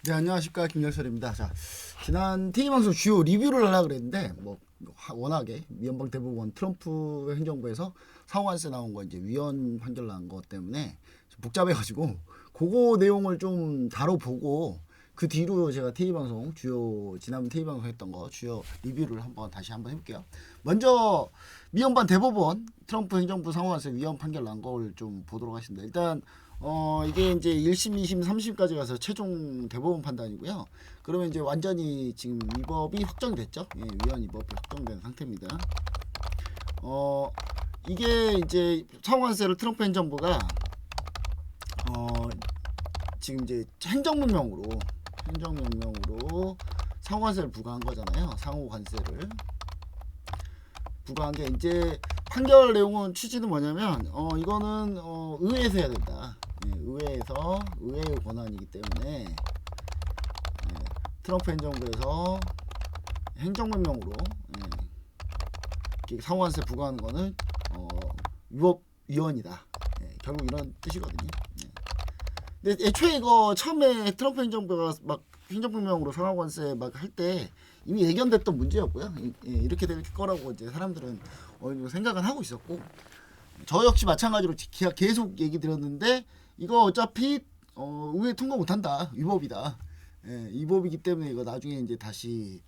네, 안녕하십니까, 김열설입니다. 자, 지난 TV방송 주요 리뷰를 하려고 그랬는데 워낙에 미연방 대법원 트럼프 행정부에서 상호관세 나온 거 이제 위헌 판결 난 거 때문에 좀 복잡해가지고 그거 내용을 좀 다뤄보고 그 뒤로 제가 TV방송 주요 지난번 TV방송 했던 거 주요 리뷰를 다시 한번 해볼게요. 먼저 미연방 대법원 트럼프 행정부 상호관세 위헌 판결 난 걸 좀 보도록 하겠습니다. 일단 이게 이제 1심, 2심, 3심까지 가서 최종 대법원 판단이고요. 그러면 이제 완전히 지금 위법이 확정됐죠. 예, 위헌 위법이 확정된 상태입니다. 이게 이제 상호관세를 트럼프 행정부가 지금 이제 행정명령으로 상호관세를 부과한 거잖아요. 상호관세를 부과한 게 이제 판결 내용은 취지는 뭐냐면 이거는 의회에서 해야 된다. 예, 의회의 권한이기 때문에 트럼프 행정부에서 행정명령으로 상호관세 부과하는 거는 위헌이다. 결국 이런 뜻이거든요. 근데 애초에 이거 처음에 트럼프 행정부가 막 행정명령으로 상호관세 막 할 때 이미 예견됐던 문제였고요. 이렇게 될 거라고 이제 사람들은 어느 정도 생각은 하고 있었고, 저 역시 마찬가지로 계속 얘기 드렸는데 이거 어차피 의회 통과 못한다, 위법이다. 위법이기 때문에 이거 나중에 이제 다시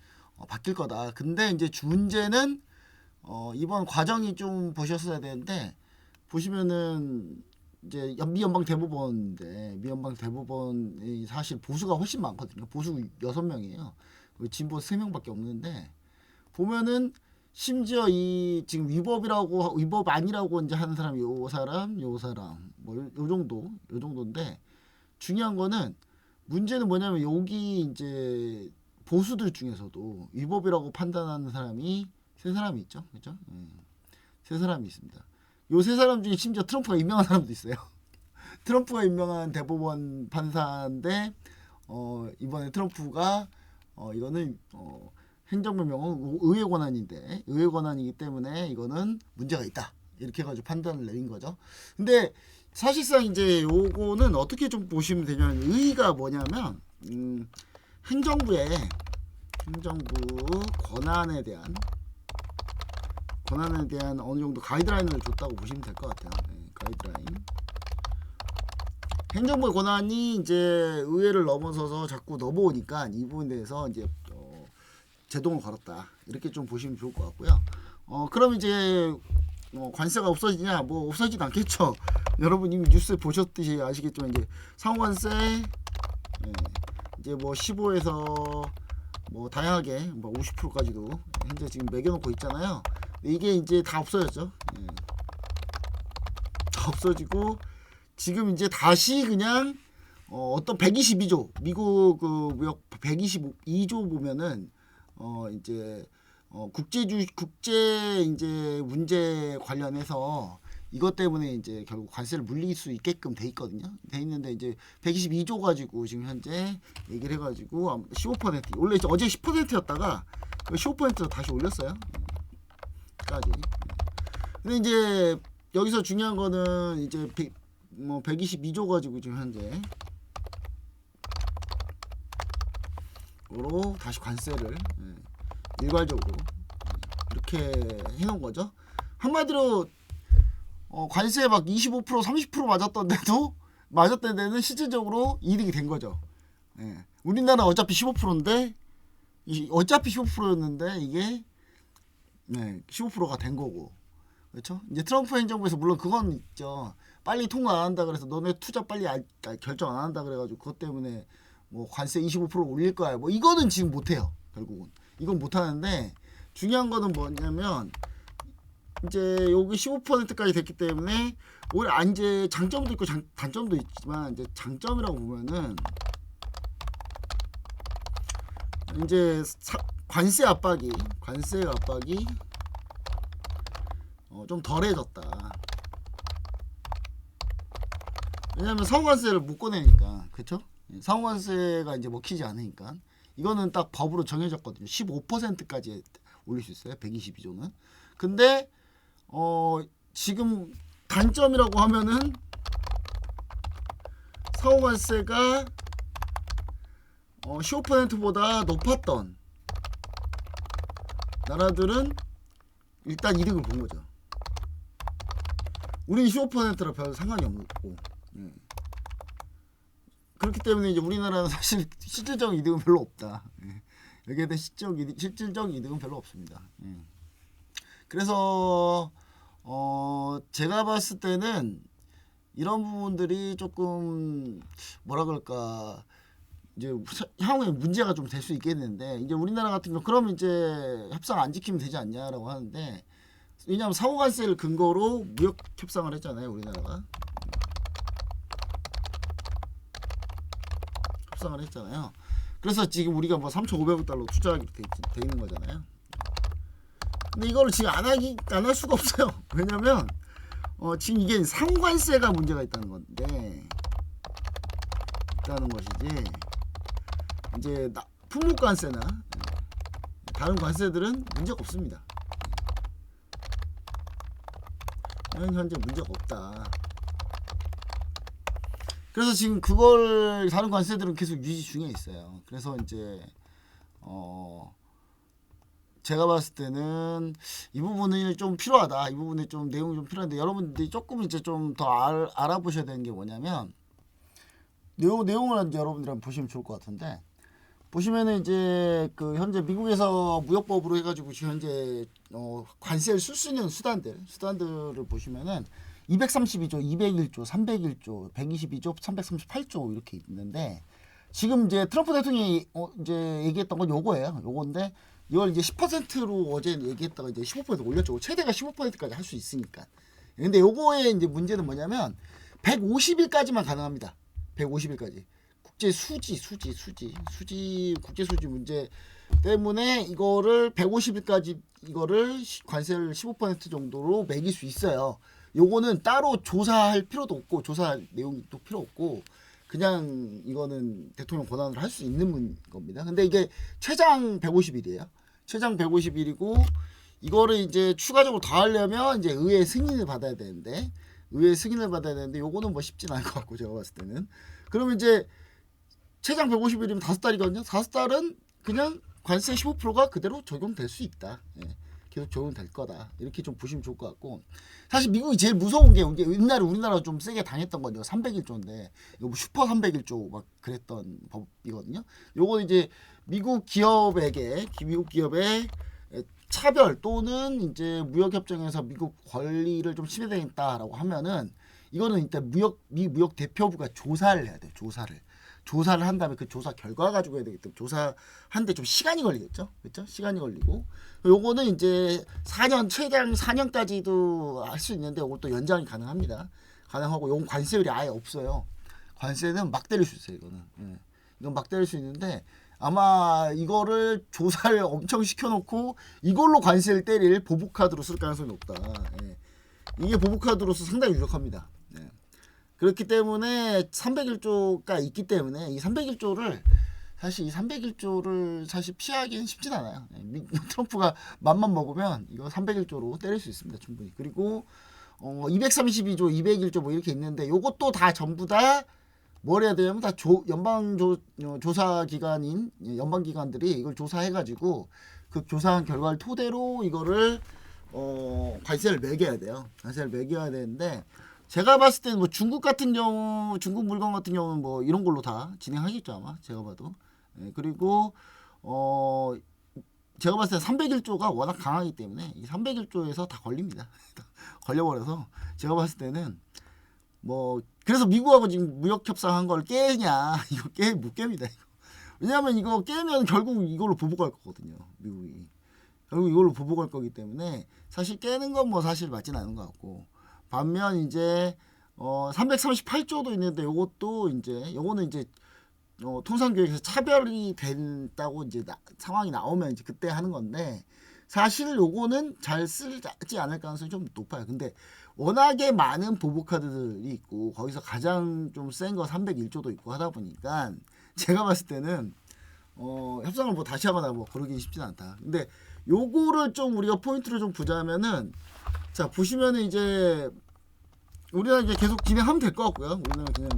바뀔 거다. 근데 이제 문제는 이번 과정이 좀 보셨어야 되는데, 보시면은 이제 미연방 대법원인데 미연방 대법원이 사실 보수가 훨씬 많거든요. 보수 6명이에요. 진보 3명밖에 없는데, 보면은 심지어 이 지금 위법 아니라고 이제 하는 사람이 요 사람 뭐 요 정도인데, 중요한 거는 문제는 뭐냐면 여기 이제 보수들 중에서도 위법이라고 판단하는 사람이 3사람이 있죠. 그죠? 세 사람이 있습니다. 요 3사람 중에 심지어 트럼프가 임명한 사람도 있어요. 트럼프가 임명한 대법원 판사인데 이번에 트럼프가 이거는 행정명령은 의회 권한인데 의회 권한이기 때문에 이거는 문제가 있다, 이렇게 해가지고 판단을 내린 거죠. 근데 사실상 이제 요거는 어떻게 좀 보시면 되냐면, 의의가 뭐냐면 행정부 권한에 대한 어느 정도 가이드라인을 줬다고 보시면 될 것 같아요. 가이드라인. 행정부의 권한이 이제 의회를 넘어서서 자꾸 넘어오니까 이 부분에 대해서 이제 제동을 걸었다, 이렇게 좀 보시면 좋을 것 같고요. 그럼 이제 관세가 없어지냐? 뭐 없어지진 않겠죠. 여러분 이미 뉴스 보셨듯이 아시겠지만 이제 상호관세 이제 뭐 15에서 뭐 다양하게 뭐 50%까지도 현재 지금 매겨놓고 있잖아요. 이게 이제 다 없어졌죠. 다 없어지고 지금 이제 다시 그냥 어떤 122조 미국 그 무역 122조 보면은 이제 국제 이제 문제 관련해서 이것 때문에 이제 결국 관세를 물릴 수 있게끔 돼 있거든요. 돼 있는데 이제 122조 가지고 지금 현재 얘기를 해가지고 15% 원래 이제 어제 10%였다가 15% 다시 올렸어요. 까지. 근데 이제 여기서 중요한 거는 이제 122조 가지고 지금 현재 으로 다시 관세를 일괄적으로 이렇게 해놓은 거죠. 한마디로 관세 막 25% 30% 맞았던 데는 실질적으로 이득이 된 거죠. 우리나라 어차피 15%인데 어차피 15%였는데 이게 15%가 된 거고, 그렇죠? 이제 트럼프 행정부에서 물론 그건 있죠. 빨리 통과 안 한다 그래서 너네 투자 빨리 결정 안 한다 그래가지고 그것 때문에 뭐 관세 25% 올릴 거야. 뭐 이거는 지금 못 해요. 결국은 이건 못 하는데, 중요한 거는 뭐냐면 이제 여기 15%까지 됐기 때문에 오히려 이제 장점도 있고 단점도 있지만, 이제 장점이라고 보면은 이제 관세 압박이 좀 덜해졌다. 왜냐면 상호관세를 못 꺼내니까, 그렇죠? 상호관세가 이제 먹히지 않으니까. 이거는 딱 법으로 정해졌거든요. 15%까지 올릴 수 있어요. 122조는. 근데 지금 단점이라고 하면은 상호관세가 15%보다 높았던 나라들은 일단 이득을 본 거죠. 우리는 15%라 별 상관이 없고, 그렇기 때문에 이제 우리나라는 사실 실질적 이득은 별로 없다. 여기에 대한 실질적 이득은 별로 없습니다. 그래서 제가 봤을 때는 이런 부분들이 조금 뭐라 그럴까, 이제 향후에 문제가 좀 될 수 있겠는데, 이제 우리나라 같은 경우 그럼 이제 협상 안 지키면 되지 않냐라고 하는데, 왜냐하면 상호관세를 근거로 무역 협상을 했잖아요, 우리나라가. 협상을 했잖아요. 그래서 지금 우리가 뭐 3,500억 달러 투자하기로 돼 있는 거잖아요. 근데 이거를 지금 안 할 수가 없어요. 왜냐면 지금 이게 상관세가 문제가 있다는 건데, 있다는 것이지, 이제 품목관세나 다른 관세들은 문제가 없습니다. 현재 문제가 없다. 그래서 지금 그걸 다른 관세들은 계속 유지 중에 있어요. 그래서 이제 제가 봤을 때는 이 부분이 좀 필요하다. 이 부분에 좀 내용이 좀 필요한데, 여러분들이 조금 이제 좀 더 알아보셔야 되는 게 뭐냐면, 내용을 이제 여러분들이 한번 보시면 좋을 것 같은데, 보시면은 이제 그 현재 미국에서 무역법으로 해가지고 지금 현재 관세를 쓸 수 있는 수단들을 보시면은 232조, 201조, 301조, 122조, 338조 이렇게 있는데, 지금 이제 트럼프 대통령이 이제 얘기했던 건 요거예요. 요건데 이걸 이제 10%로 어제 얘기했다가 이제 15% 올렸죠. 최대가 15%까지 할 수 있으니까. 근데 요거의 이제 문제는 뭐냐면 150일까지만 가능합니다. 150일까지. 국제 수지 문제 때문에 이거를 150일까지 이거를 관세를 15% 정도로 매길 수 있어요. 요거는 따로 조사할 필요도 없고, 조사 내용도 필요 없고, 그냥 이거는 대통령 권한으로 할 수 있는 겁니다. 근데 이게 최장 150일이에요. 최장 150일이고, 이거를 이제 추가적으로 더 하려면 이제 의회 승인을 받아야 되는데, 요거는 뭐 쉽진 않을 것 같고, 제가 봤을 때는. 그러면 이제 최장 150일이면 5달이거든요. 5달은 그냥 관세 15%가 그대로 적용될 수 있다. 계속 적용될 거다. 이렇게 좀 보시면 좋을 것 같고, 사실 미국이 제일 무서운 게 옛날에 우리나라 좀 세게 당했던 건 301조인데, 이거 뭐 슈퍼 301조 막 그랬던 법이거든요. 요거는 이제 미국 기업의 차별 또는 이제 무역협정에서 미국 권리를 좀 침해당했다라고 하면은, 이거는 일단 미 무역 대표부가 조사를 해야 돼요. 조사를 한 다음에 그 조사 결과 가지고 해야 되기 때문에, 조사하는데 좀 시간이 걸리겠죠. 그렇죠? 시간이 걸리고, 요거는 이제 4년, 최장 4년까지도 할 수 있는데, 요거 또 연장이 가능하고, 요건 관세율이 아예 없어요. 관세는 막 때릴 수 있어요. 이건 막 때릴 수 있는데, 아마 이거를 조사를 엄청 시켜놓고 이걸로 관세를 때릴 보복카드로 쓸 가능성이 높다. 이게 보복카드로서 상당히 유력합니다. 그렇기 때문에 301조가 있기 때문에 이 301조를 사실 피하기는 쉽진 않아요. 트럼프가 맘만 먹으면 이거 301조로 때릴 수 있습니다. 충분히. 그리고 232조, 201조 뭐 이렇게 있는데, 요것도 다 전부 다 뭘 해야 되냐면 다 조사 기관인 연방 기관들이 이걸 조사해가지고 그 조사한 결과를 토대로 이거를 관세를 매겨야 돼요. 관세를 매겨야 되는데, 제가 봤을 때는 뭐 중국 물건 같은 경우는 뭐 이런 걸로 다 진행하겠죠, 아마 제가 봐도. 그리고 제가 봤을 때 301조가 워낙 강하기 때문에 이 301조에서 다 걸립니다. 걸려버려서 제가 봤을 때는 뭐, 그래서 미국하고 지금 무역 협상한 걸 깨냐, 이거 못 깹니다. 이거. 왜냐하면 이거 깨면 결국 이걸로 보복할 거거든요, 미국이. 결국 이걸로 보복할 거기 때문에 사실 깨는 건 뭐 사실 맞진 않은 것 같고, 반면 이제 338조도 있는데, 요거는 이제 통상교육에서 차별이 된다고 이제 상황이 나오면 이제 그때 하는 건데, 사실 요거는 잘 쓰지 않을 가능성이 좀 높아요. 근데 워낙에 많은 보복카드들이 있고, 거기서 가장 좀 센 거 301조도 있고 하다 보니까, 제가 봤을 때는 협상을 뭐 다시 하거나 뭐 그러기 쉽진 않다. 근데 요거를 좀 우리가 포인트를 좀 보자면은, 자 보시면은 이제 우리가 이제 계속 진행하면 될 것 같고요. 우리는 그냥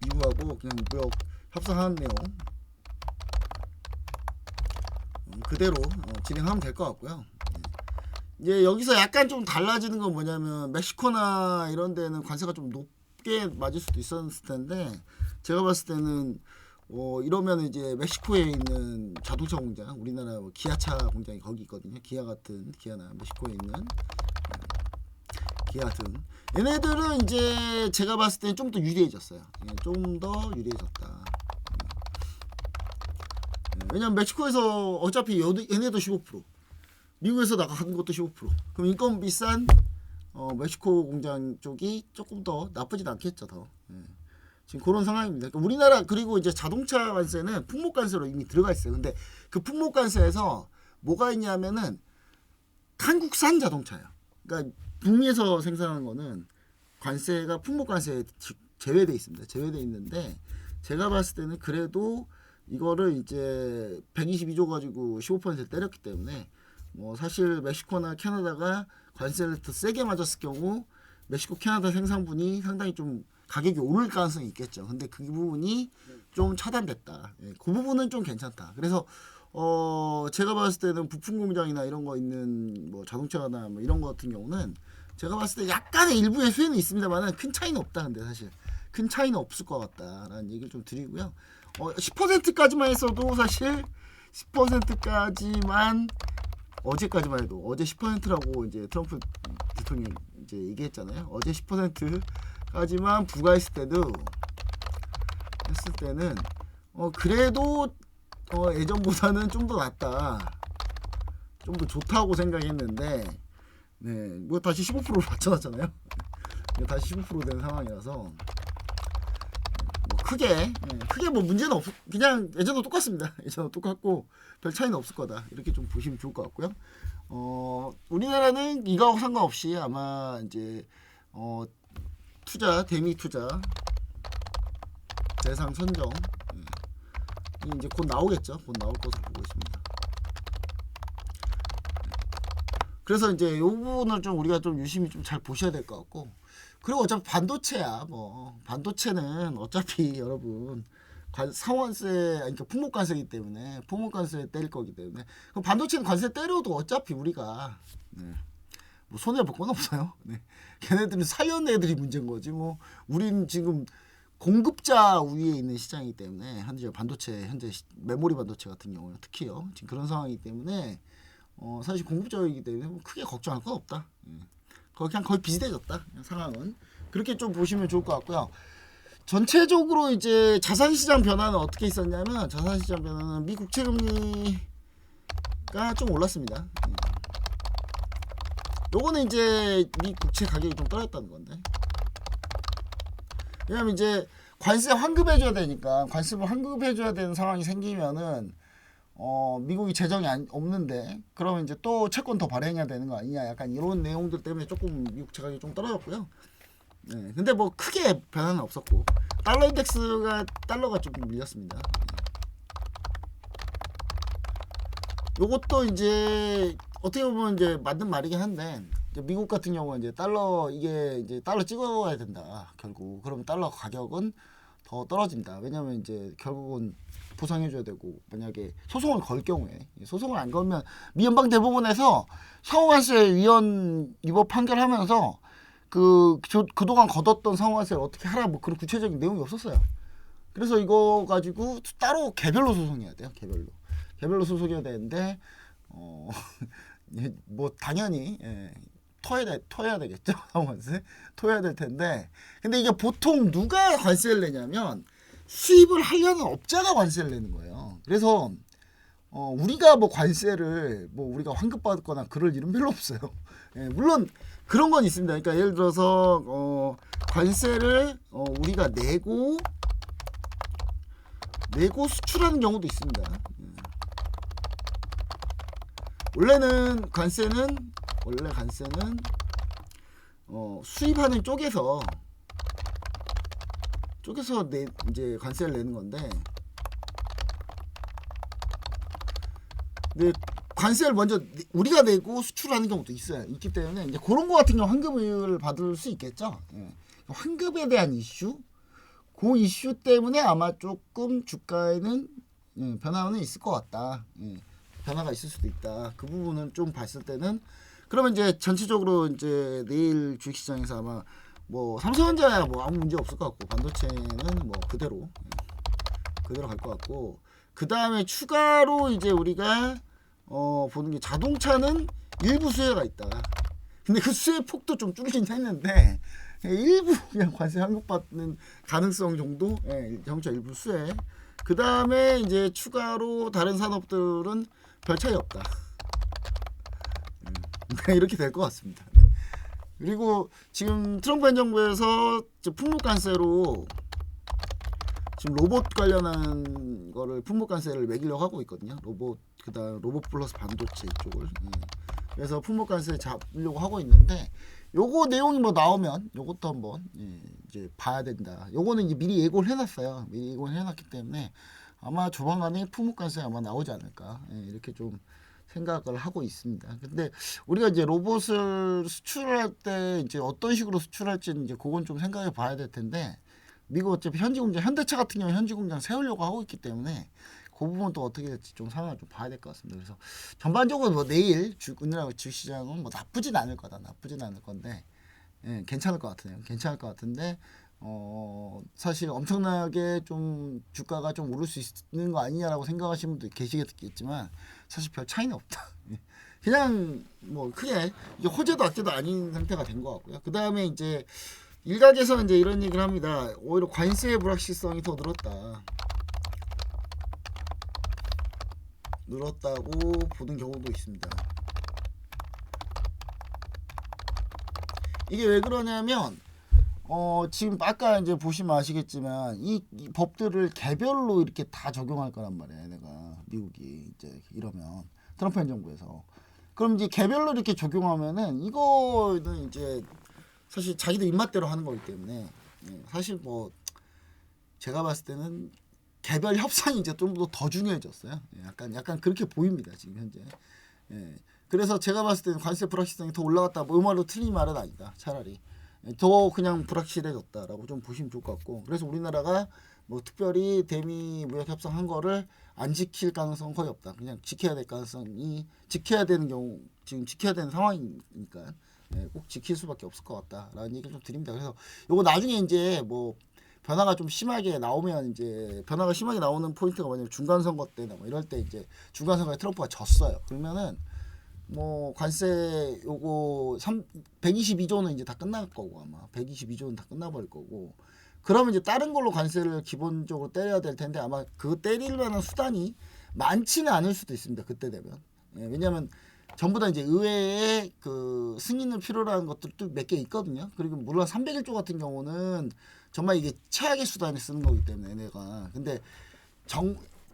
미국하고 그냥 무역 협상하는 내용 그대로 진행하면 될 것 같고요. 이제 여기서 약간 좀 달라지는 건 뭐냐면 멕시코나 이런 데는 관세가 좀 높게 맞을 수도 있었을 텐데 제가 봤을 때는 이러면 이제 멕시코에 있는 자동차 공장, 우리나라 뭐 기아차 공장이 거기 있거든요. 기아나 멕시코에 있는 기아 등 얘네들은 이제 제가 봤을 때는 좀 더 유리해졌어요. 좀 더 유리해졌다. 왜냐면 멕시코에서 어차피 얘네도 15%, 미국에서 나가는 것도 15%. 그럼 인건 비싼 멕시코 공장 쪽이 조금 더 나쁘진 않겠죠, 더. 지금 그런 상황입니다. 그러니까 우리나라 그리고 이제 자동차 관세는 품목 관세로 이미 들어가 있어요. 근데 그 품목 관세에서 뭐가 있냐면은 한국산 자동차예요. 그러니까 북미에서 생산하는 거는 관세가 품목 관세에 제외돼 있습니다. 제외돼 있는데 제가 봤을 때는 그래도 이거를 이제 122조 가지고 15% 때렸기 때문에 뭐 사실 멕시코나 캐나다가 관세를 더 세게 맞았을 경우 멕시코 캐나다 생산분이 상당히 좀 가격이 오를 가능성이 있겠죠. 근데 그 부분이 좀 차단됐다. 그 부분은 좀 괜찮다. 그래서 제가 봤을 때는 부품 공장이나 이런 거 있는 뭐 자동차나 뭐 이런 거 같은 경우는 제가 봤을 때 약간의 일부의 수혜는 있습니다만 큰 차이는 없다. 근데 사실 큰 차이는 없을 것 같다라는 얘기를 좀 드리고요. 10%까지만 했어도 사실 10%까지만 어제까지만 해도 어제 10%라고 이제 트럼프 대통령이 이제 얘기했잖아요. 어제 10%까지만 부과했을 때는 그래도 예전보다는 좀 더 낫다, 좀 더 좋다고 생각했는데 네, 뭐 다시 15%로 맞춰놨잖아요. 다시 15% 된 상황이라서 뭐 크게 뭐 문제는 없, 그냥 예전도 똑같습니다. 예전도 똑같고 별 차이는 없을 거다, 이렇게 좀 보시면 좋을 것 같고요. 우리나라는 이거하고 상관없이 아마 이제 대미 투자 대상 선정 이제 곧 나오겠죠. 곧 나올 것으로 보고 있습니다. 그래서 이제 이 부분을 좀 우리가 좀 유심히 좀 잘 보셔야 될 것 같고, 그리고 어차피 반도체야, 뭐 반도체는 어차피 여러분 상환세, 그러니까 품목관세이기 때문에 품목관세 때릴 거기 때문에 그럼 반도체는 관세 때려도 어차피 우리가 뭐 손해 볼 건 없어요. 걔네들은 살려는 애들이 문제인 거지. 뭐 우린 지금 공급자 위에 있는 시장이기 때문에 현재 메모리 반도체 같은 경우는 특히요. 지금 그런 상황이기 때문에 사실 공급자이기 때문에 뭐 크게 걱정할 건 없다. 그냥 거의 비슷해졌다. 상황은 그렇게 좀 보시면 좋을 것 같고요. 전체적으로 이제 자산시장 변화는 어떻게 있었냐면 자산시장 변화는 미 국채금리가 좀 올랐습니다. 요거는 이제 미 국채 가격이 좀 떨어졌다는 건데, 왜냐면 이제 관세 환급해줘야 되니까 관세를 환급해줘야 되는 상황이 생기면은 미국이 재정이 없는데 그러면 이제 또 채권 더 발행해야 되는 거 아니냐, 약간 이런 내용들 때문에 조금 미국 채가격이 좀 떨어졌고요. 근데 뭐 크게 변화는 없었고 달러 달러가 조금 밀렸습니다. 요것도 이제 어떻게 보면 이제 맞는 말이긴 한데, 이제 미국 같은 경우는 이제 달러 찍어야 된다 결국. 그러면 달러 가격은 더 떨어진다. 왜냐면 이제 결국은 보상해줘야 되고, 만약에 소송을 걸 경우에, 소송을 안 걸면 미 연방 대법원에서 상호관세 위법 판결하면서 그동안 걷었던 상호관세를 어떻게 하라, 뭐 그런 구체적인 내용이 없었어요. 그래서 이거 가지고 따로 개별로 소송해야 돼요. 개별로 소송해야 되는데 뭐 당연히 토해야 되겠죠. 상호관세 토해야 될 텐데, 근데 이게 보통 누가 관세를 내냐면 수입을 하려는 업자가 관세를 내는 거예요. 그래서 우리가 뭐 관세를 뭐 우리가 환급받거나 그럴 일은 별로 없어요. 물론 그런 건 있습니다. 그러니까 예를 들어서 관세를 우리가 내고 수출하는 경우도 있습니다. 원래는 관세는 수입하는 쪽에서 이제 관세를 내는 건데, 근데 관세를 먼저 우리가 내고 수출하는 경우도 있기 때문에 이제 그런 거 같은 경우 환급을 받을 수 있겠죠. 환급에 대한 이슈, 그 이슈 때문에 아마 조금 주가에는 변화는 있을 것 같다. 변화가 있을 수도 있다. 그 부분은 좀 봤을 때는 그러면 이제 전체적으로 이제 내일 주식시장에서 아마 뭐 삼성전자야 뭐 아무 문제 없을 것 같고 반도체는 뭐 그대로 갈 것 같고 그 다음에 추가로 이제 우리가 보는 게 자동차는 일부 수혜가 있다. 근데 그 수혜 폭도 좀 줄긴 했는데 일부 그냥 관세 항목받는 가능성 정도, 자동차 일부 수혜. 그 다음에 이제 추가로 다른 산업들은 별 차이 없다. 이렇게 될 것 같습니다. 그리고 지금 트럼프 행정부에서 품목관세로 지금 로봇 관련한 거를 품목관세를 매기려고 하고 있거든요. 로봇 그다음 로봇 플러스 반도체 이쪽을. 그래서 품목관세 잡으려고 하고 있는데 요거 내용이 뭐 나오면 요것도 한번 이제 봐야 된다. 요거는 이제 미리 예고를 해놨어요. 미리 예고를 해놨기 때문에 아마 조만간에 품목관세 아마 나오지 않을까 이렇게 좀 생각을 하고 있습니다. 근데 우리가 이제 로봇을 수출할 때 이제 어떤 식으로 수출할지는 이제 그건 좀 생각해 봐야 될 텐데 미국 어차피 현지 공장 현대차 같은 경우 현지 공장 세우려고 하고 있기 때문에 그 부분도 어떻게 될지 좀 상황을 좀 봐야 될 것 같습니다. 그래서 전반적으로 뭐 내일 우리나라 주시장은 뭐 나쁘진 않을 거다. 나쁘진 않을 건데 괜찮을 것 같아요. 괜찮을 것 같은데 사실 엄청나게 좀 주가가 좀 오를 수 있는 거 아니냐라고 생각하시는 분도 계시겠지만 사실 별 차이는 없다. 그냥 뭐 크게 이게 호재도 악재도 아닌 상태가 된 것 같고요. 그 다음에 이제 일각에서 이제 이런 얘기를 합니다. 오히려 관세의 불확실성이 더 늘었다고 보는 경우도 있습니다. 이게 왜 그러냐면 지금 아까 이제 보시면 아시겠지만 이 법들을 개별로 이렇게 다 적용할 거란 말이에요. 내가 미국이 이제 이러면 트럼프 행정부에서 그럼 이제 개별로 이렇게 적용하면은 이거는 이제 사실 자기들 입맛대로 하는 거기 때문에 사실 뭐 제가 봤을 때는 개별 협상이 이제 좀 더 중요해졌어요. 약간 그렇게 보입니다 지금 현재. 그래서 제가 봤을 때는 관세 불확실성이 더 올라갔다. 뭐 말로 틀린 말은 아니다. 차라리 더 그냥 불확실해졌다라고 좀 보시면 좋을 것 같고. 그래서 우리나라가 뭐 특별히 대미 무역 협상한 거를 안 지킬 가능성은 거의 없다. 그냥 지켜야 될 가능성이 지켜야 되는 경우 지금 지켜야 되는 상황이니까 꼭 지킬 수밖에 없을 것 같다라는 얘기를 좀 드립니다. 그래서 요거 나중에 이제 뭐 변화가 좀 심하게 나오면 이제 변화가 심하게 나오는 포인트가 뭐냐면 중간 선거 때나 뭐 이럴 때 이제 중간 선거에 트럼프가 졌어요. 그러면은 뭐 관세 요거 122조는 이제 다 끝날 거고 아마 122조는 다 끝나버릴 거고 그러면 이제 다른 걸로 관세를 기본적으로 때려야 될 텐데 아마 그 때릴 만한 수단이 많지는 않을 수도 있습니다. 그때 되면 왜냐하면 전부 다 이제 의회에 그 승인을 필요로 하는 것들도 몇 개 있거든요. 그리고 물론 301조 같은 경우는 정말 이게 최악의 수단에 쓰는 거기 때문에 내가 근데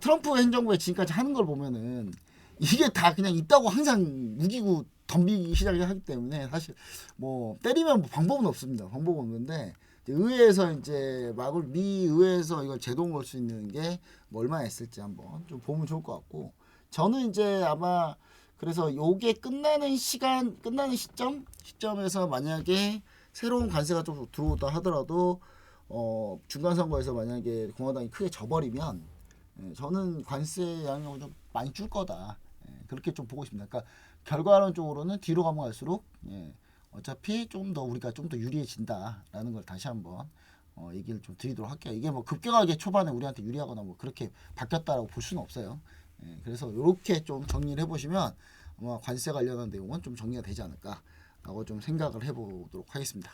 트럼프 행정부에 지금까지 하는 걸 보면은 이게 다 그냥 있다고 항상 우기고 덤비기 시작하기 때문에 사실 뭐 때리면 뭐 방법은 없습니다. 방법은 없는데 의회에서 이제 미 의회에서 이걸 제동 걸 수 있는 게 뭐 얼마나 있을지 한번 좀 보면 좋을 것 같고 저는 이제 아마 그래서 요게 끝나는 시점에서 만약에 새로운 관세가 좀 들어오다 하더라도 중간 선거에서 만약에 공화당이 크게 져버리면 저는 관세 양이 좀 많이 줄 거다. 그렇게 좀 보고 있습니다. 그러니까 결과론적으로는 뒤로 가면 갈수록 어차피 좀 더 우리가 좀 더 유리해진다라는 걸 다시 한번 얘기를 좀 드리도록 할게요. 이게 뭐 급격하게 초반에 우리한테 유리하거나 뭐 그렇게 바뀌었다라고 볼 수는 없어요. 그래서 이렇게 좀 정리를 해보시면 아마 관세 관련한 내용은 좀 정리가 되지 않을까라고 좀 생각을 해보도록 하겠습니다.